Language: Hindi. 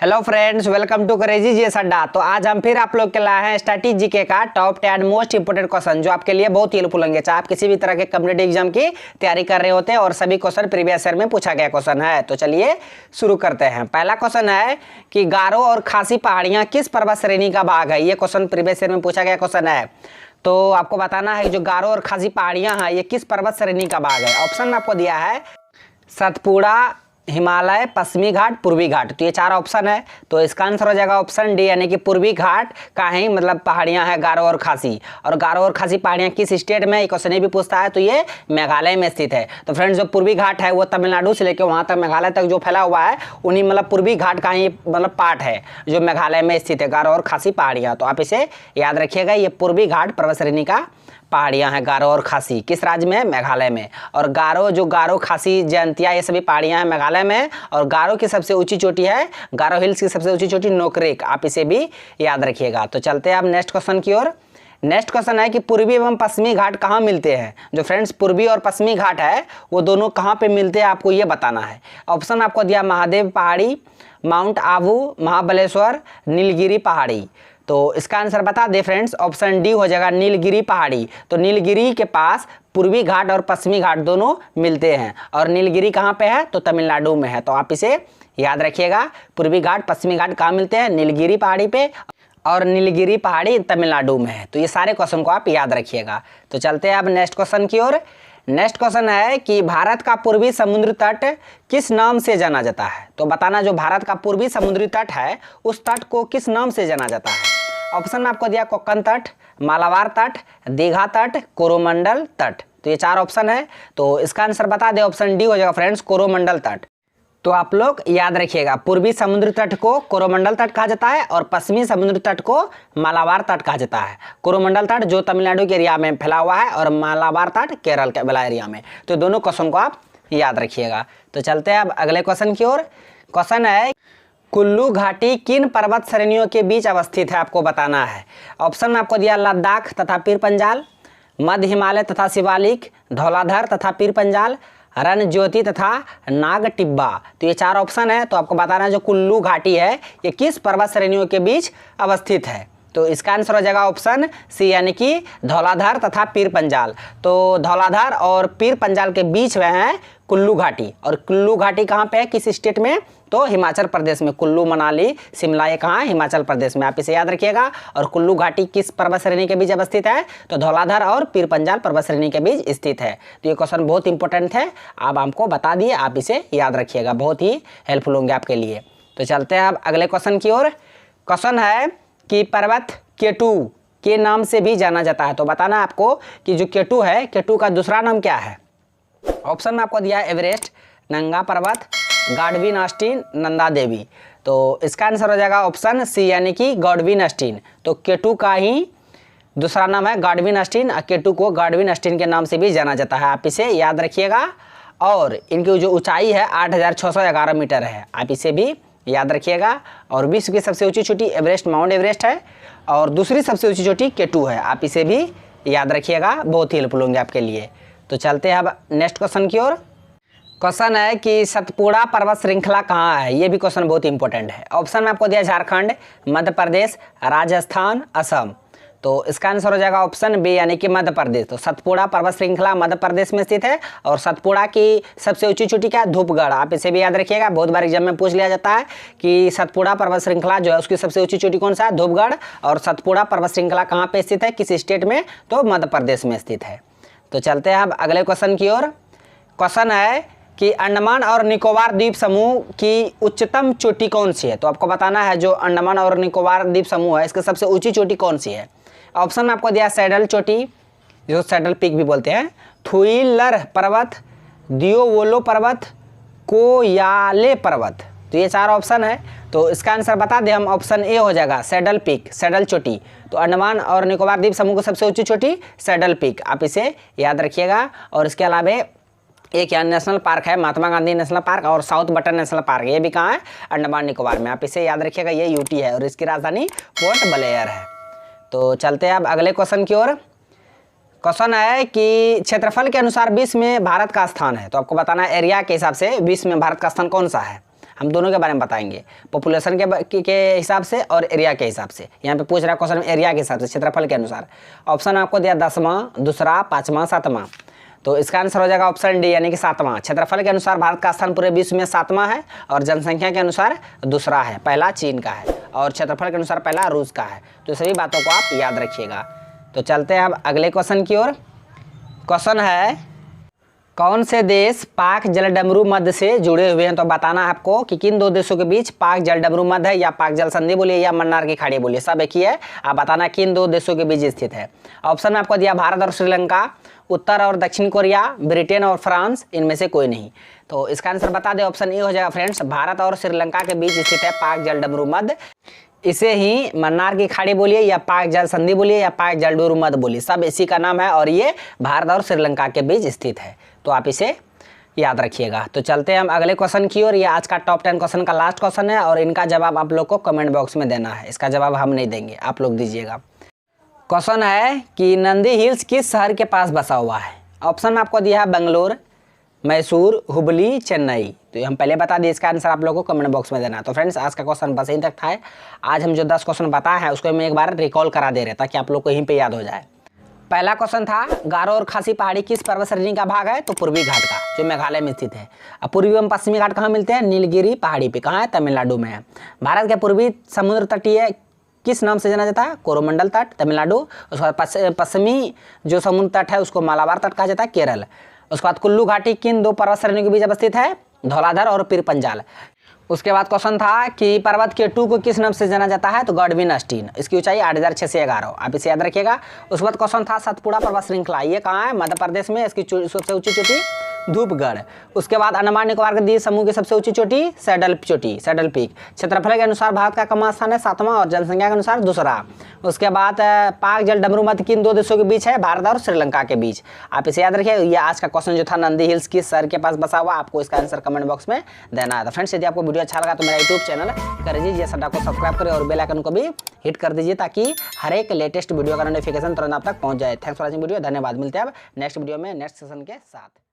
Hello friends, welcome to Crazy GS Adda. तो आज हम फिर आप लोग के लाए हैं स्टैटिक जीके का टॉप 10 मोस्ट इंपोर्टेंट क्वेश्चन जो आपके लिए बहुत ही हेल्पफुल होंगे, चाहे आप किसी भी तरह के कम्पिटिटिव एग्जाम की तैयारी कर रहे होते हैं और सभी क्वेश्चन प्रीवियस ईयर में पूछा गया क्वेश्चन है। तो चलिए शुरू करते हैं। पहला क्वेश्चन है कि गारो और खासी पहाड़ियाँ किस पर्वत श्रेणी का भाग है। ये क्वेश्चन प्रीवियस ईयर में पूछा गया क्वेश्चन है। तो आपको बताना है कि जो गारो और खासी पहाड़ियाँ हैं ये किस पर्वत श्रेणी का भाग है। ऑप्शन में आपको दिया है सतपुड़ा, हिमालय, पश्चिमी घाट, पूर्वी घाट। तो ये चार ऑप्शन है, तो इसका आंसर हो जाएगा ऑप्शन डी, यानी कि पूर्वी घाट का ही मतलब पहाड़ियां हैं गारो और खासी। और गारो और खासी पहाड़ियां किस स्टेट में, क्वेश्चन ये भी पूछता है, तो ये मेघालय में स्थित है। तो फ्रेंड्स, जो पूर्वी घाट है वो तमिलनाडु से लेकर वहां तक मेघालय तक जो फैला हुआ है उन्हीं मतलब पूर्वी घाट का ही मतलब पार्ट है जो मेघालय में स्थित है, गारो और खासी पहाड़ियाँ। तो आप इसे याद रखिएगा, ये पूर्वी घाट पर्वत श्रेणी का पहाड़ियाँ हैं गारो और खासी। किस राज्य में? मेघालय में। और गारो खासी जयंतिया ये सभी पहाड़ियाँ हैं मेघालय में। और गारो की सबसे ऊंची चोटी है, गारो हिल्स की सबसे ऊंची चोटी नोकरेक। आप इसे भी याद रखिएगा। तो चलते हैं अब नेक्स्ट क्वेश्चन की ओर। नेक्स्ट क्वेश्चन है कि पूर्वी एवं पश्चिमी घाट कहाँ मिलते हैं। जो फ्रेंड्स पूर्वी और पश्चिमी घाट है वो दोनों कहाँ पे मिलते हैं, आपको ये बताना है। ऑप्शन आपको दिया महादेव पहाड़ी, माउंट आबू, महाबलेश्वर, नीलगिरी पहाड़ी। तो इसका आंसर बता दे फ्रेंड्स, ऑप्शन डी हो जाएगा नीलगिरी पहाड़ी। तो नीलगिरी के पास पूर्वी घाट और पश्चिमी घाट दोनों मिलते हैं। और नीलगिरी कहाँ पे है? तो तमिलनाडु में है। तो आप इसे याद रखिएगा, पूर्वी घाट पश्चिमी घाट कहाँ मिलते हैं? नीलगिरी पहाड़ी पे, और नीलगिरी पहाड़ी तमिलनाडु में है। तो ये सारे क्वेश्चन को आप याद रखिएगा। तो चलते हैं अब नेक्स्ट क्वेश्चन की ओर। नेक्स्ट क्वेश्चन है कि भारत का पूर्वी समुद्री तट किस नाम से जाना जाता है। तो बताना, जो भारत का पूर्वी समुद्री तट है उस तट को किस नाम से जाना जाता है। ऑप्शन में आपको दिया कोक्कन तट, मालाबार तट, दीघा तट, कोरोमंडल तट। तो ये चार ऑप्शन है, तो इसका आंसर बता दे, ऑप्शन डी हो जाएगा फ्रेंड्स, कोरोमंडल तट। तो आप लोग याद रखिएगा, पूर्वी समुद्री तट को कोरोमंडल तट कहा जाता है और पश्चिमी समुद्री तट को मालाबार तट कहा जाता है। कोरोमंडल तट जो तमिलनाडु के एरिया में फैला हुआ है और मालाबार तट केरल के वाला एरिया में। तो दोनों क्वेश्चन को आप याद रखिएगा। तो चलते हैं अब अगले क्वेश्चन की ओर। क्वेश्चन है कुल्लू घाटी किन पर्वत श्रेणियों के बीच अवस्थित है, आपको बताना है। ऑप्शन में आपको दिया लद्दाख तथा पीर पंजाल, मध्य हिमालय तथा शिवालिक, धौलाधर तथा पीर पंजाल, रणज्योति तथा नाग टिब्बा। तो ये चार ऑप्शन है, तो आपको बताना है जो कुल्लू घाटी है ये किस पर्वत श्रेणियों के बीच अवस्थित है। तो इसका आंसर हो जाएगा ऑप्शन सी, यानी कि धौलाधर तथा पीर पंजाल। तो धौलाधर और पीर पंजाल के बीच में है कुल्लू घाटी। और कुल्लू घाटी कहाँ पे है, किस स्टेट में? तो हिमाचल प्रदेश में। कुल्लू, मनाली, शिमला ये कहाँ है? हिमाचल प्रदेश में। आप इसे याद रखिएगा। और कुल्लू घाटी किस पर्वत श्रेणी के बीच अवस्थित है? तो धौलाधर और पीर पंजाल पर्वत श्रेणी के बीच स्थित है। तो ये क्वेश्चन बहुत इंपॉर्टेंट है, आप हमको बता दिए, आप इसे याद रखिएगा, बहुत ही हेल्पफुल होंगे आपके लिए। तो चलते हैं अब अगले क्वेश्चन की ओर। क्वेश्चन है कि पर्वत केटू के नाम से भी जाना जाता है। तो बताना है आपको कि जो केटू है, केटू का दूसरा नाम क्या है। ऑप्शन में आपको दिया है एवरेस्ट, नंगा पर्वत, गॉडविन ऑस्टिन, नंदा देवी। तो इसका आंसर हो जाएगा ऑप्शन सी, यानी कि गॉडविन ऑस्टिन। तो केटू का ही दूसरा नाम है गॉडविन ऑस्टिन। केटू को गॉडविन ऑस्टिन के नाम से भी जाना जाता है, आप इसे याद रखिएगा। और इनकी जो ऊंचाई है 8611 मीटर है, आप इसे भी याद रखिएगा। और विश्व की सबसे ऊंची चोटी एवरेस्ट, माउंट एवरेस्ट है, और दूसरी सबसे ऊंची चोटी केटू है, आप इसे भी याद रखिएगा, बहुत ही हेल्पफुल होंगे आपके लिए। तो चलते हैं अब नेक्स्ट क्वेश्चन की ओर। क्वेश्चन है कि सतपुड़ा पर्वत श्रृंखला कहाँ है। ये भी क्वेश्चन बहुत इंपॉर्टेंट है। ऑप्शन में आपको दिया झारखंड, मध्य प्रदेश, राजस्थान, असम। तो इसका आंसर हो जाएगा ऑप्शन बी, यानी कि मध्य प्रदेश। तो सतपुड़ा पर्वत श्रृंखला मध्य प्रदेश में स्थित है। और सतपुड़ा की सबसे ऊंची चोटी क्या है? धूपगढ़। आप इसे भी याद रखिएगा, बहुत बार एग्जाम में पूछ लिया जाता है कि सतपुड़ा पर्वत श्रृंखला जो है उसकी सबसे ऊंची चोटी कौन सा है? धूपगढ़। और सतपुड़ा पर्वत श्रृंखला कहाँ पे स्थित है, किस स्टेट में? तो मध्य प्रदेश में स्थित है। तो चलते हैं अब अगले क्वेश्चन की ओर। क्वेश्चन है कि अंडमान और निकोबार द्वीप समूह की उच्चतम चोटी कौन सी है। तो आपको बताना है जो अंडमान और निकोबार द्वीप समूह है इसकी सबसे ऊंची चोटी कौन सी है। ऑप्शन में आपको दिया सैडल चोटी, जो सैडल पीक भी बोलते हैं, थुइलर पर्वत, दियोवोलो पर्वत, कोयाले पर्वत। तो ये चार ऑप्शन है, तो इसका आंसर बता दें हम, ऑप्शन ए हो जाएगा सैडल पीक, सैडल चोटी। तो अंडमान और निकोबार द्वीप समूह की सबसे ऊंची चोटी सैडल पीक, आप इसे याद रखिएगा। और इसके अलावा एक यहाँ नेशनल पार्क है, महात्मा गांधी नेशनल पार्क, और साउथ बटन नेशनल पार्क, ये भी कहाँ है? अंडमान निकोबार में। आप इसे याद रखिएगा, ये यूटी है और इसकी राजधानी पोर्ट ब्लेयर है। तो चलते हैं अब अगले क्वेश्चन की ओर। क्वेश्चन है कि क्षेत्रफल के अनुसार विश्व में भारत का स्थान है। तो आपको बताना है एरिया के हिसाब से विश्व में भारत का स्थान कौन सा है। हम दोनों के बारे में बताएंगे, पॉपुलेशन के हिसाब से और एरिया के हिसाब से। यहाँ पे पूछ रहा है क्वेश्चन एरिया के हिसाब से, क्षेत्रफल के अनुसार। ऑप्शन आपको दिया 10वां, दूसरा, 5वां, 7वां। तो इसका आंसर हो जाएगा ऑप्शन डी यानी कि 7वां। क्षेत्रफल के अनुसार भारत का स्थान पूरे विश्व में 7वां है और जनसंख्या के अनुसार दूसरा है, पहला चीन का है और क्षेत्रफल के अनुसार पहला रूस का है। तो सभी बातों को आप याद रखिएगा। तो चलते हैं अब अगले क्वेश्चन की ओर। क्वेश्चन है कौन से देश पाक जलडमरू मध्य से जुड़े हुए हैं? तो बताना है आपको कि किन दो देशों के बीच पाक जलडमरू मध्य है, या पाक जल संधि बोलिए या मन्नार की खाड़ी बोलिए, सब एक ही है। आप बताना किन दो देशों के बीच स्थित है। ऑप्शन में आपको दिया भारत और श्रीलंका, उत्तर और दक्षिण कोरिया, ब्रिटेन और फ्रांस, इनमें से कोई नहीं। तो इसका आंसर बता दें, ऑप्शन ए हो जाएगा फ्रेंड्स, भारत और श्रीलंका के बीच स्थित है पाक जलडमरू मध्य। इसे ही मन्नार की खाड़ी बोलिए या पाक जल संधि बोलिए या पाक जलडमरू मध्य बोलिए, सब इसी का नाम है और ये भारत और श्रीलंका के बीच स्थित है। तो आप इसे याद रखिएगा। तो चलते हैं हम अगले क्वेश्चन की ओर। ये आज का टॉप 10 क्वेश्चन का लास्ट क्वेश्चन है और इनका जवाब आप लोग को कमेंट बॉक्स में देना है। इसका जवाब हम नहीं देंगे, आप लोग दीजिएगा। क्वेश्चन है कि नंदी हिल्स किस शहर के पास बसा हुआ है? ऑप्शन में आपको दिया है बेंगलोर, मैसूर, हुबली, चेन्नई। तो ये हम पहले बता दिए, इसका आंसर आप लोगों को कमेंट बॉक्स में देना है। तो फ्रेंड्स आज का क्वेश्चन बस यहीं तक था। आज हम जो 10 क्वेश्चन बताए हैं उसको मैं एक बार रिकॉल करा दे रहे ताकि आप लोग को यहीं पे याद हो जाए। पहला क्वेश्चन था गारो और खासी पहाड़ी किस पर्वत श्रेणी का भाग है? तो पूर्वी घाट का, जो मेघालय में स्थित है। अब पूर्वी एवं पश्चिमी घाट कहाँ मिलते हैं? नीलगिरी पहाड़ी पे। कहाँ है? तमिलनाडु में है। भारत के पूर्वी समुद्र तटीय किस नाम से जाना जाता है? कोरोमंडल तट, तमिलनाडु। उसके बाद पश्चिमी जो समुद्र तट है उसको मालाबार तट कहा जाता है, केरल। उसके बाद कुल्लू घाटी किन दो पर्वत श्रेणियों के बीच अवस्थित है? धौलाधर और पीरपंजाल। उसके बाद क्वेश्चन था कि पर्वत केटू को किस नाम से जाना जाता है? तो गॉडविन स्टीन। इसकी ऊंचाई 8611, आप इसे याद रखिएगा। उसके बाद क्वेश्चन था सतपुड़ा पर्वत श्रृंखला, ये कहाँ है? मध्य प्रदेश में। इसकी सबसे ऊंची चोटी धूपगढ़। उसके बाद अंडमान निकोबार के द्वीप समूह की सबसे ऊंची चोटी सैडल पीक। क्षेत्रफल के अनुसार भारत का कहाँ स्थान है? 7वां और जनसंख्या के अनुसार दूसरा। उसके बाद पाक जलडमरू मध्य किन दो देशों के बीच है? भारत और श्रीलंका के बीच। आप इसे याद रखिए। ये आज का क्वेश्चन जो था नंदी हिल्स किस शहर के पास बसा हुआ, आपको इसका आंसर कमेंट बॉक्स में देना है। तो फ्रेंड्स यदि आपको वीडियो अच्छा लगा तो मेरा यूट्यूब चैनल कर दीजिए सड्डा को सब्सक्राइब करें और बेल आइकन को भी हिट कर दीजिए ताकि हर एक लेटेस्ट वीडियो का नोटिफिकेशन तुरंत आप तक पहुंच जाए। थैंक्स फॉर वॉचिंग वीडियो, धन्यवाद। मिलते हैं अब नेक्स्ट वीडियो में नेक्स्ट सेशन के साथ।